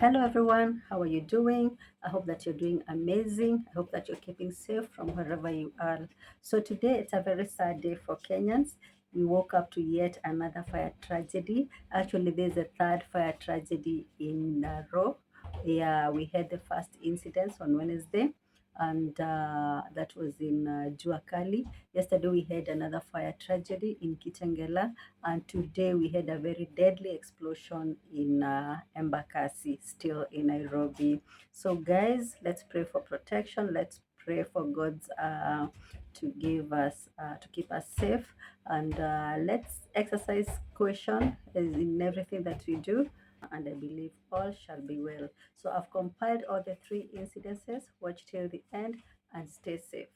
Hello everyone, how are you doing? I hope that you're doing amazing. I hope that you're keeping safe from wherever you are. So today it's a very sad day for Kenyans. We woke up to yet another fire tragedy. Actually, there's a third fire tragedy in a row. Yeah, we had the first incidents on Wednesday, and that was in Juakali. Yesterday we had another fire tragedy in Kitengela, and today we had a very deadly explosion in Embakasi, still in Nairobi. So guys, let's pray for protection. Let's pray for God's to give us to keep us safe, and let's exercise caution in everything that we do, and I believe all shall be well. So I've compiled all the three incidences. Watch till the end and stay safe.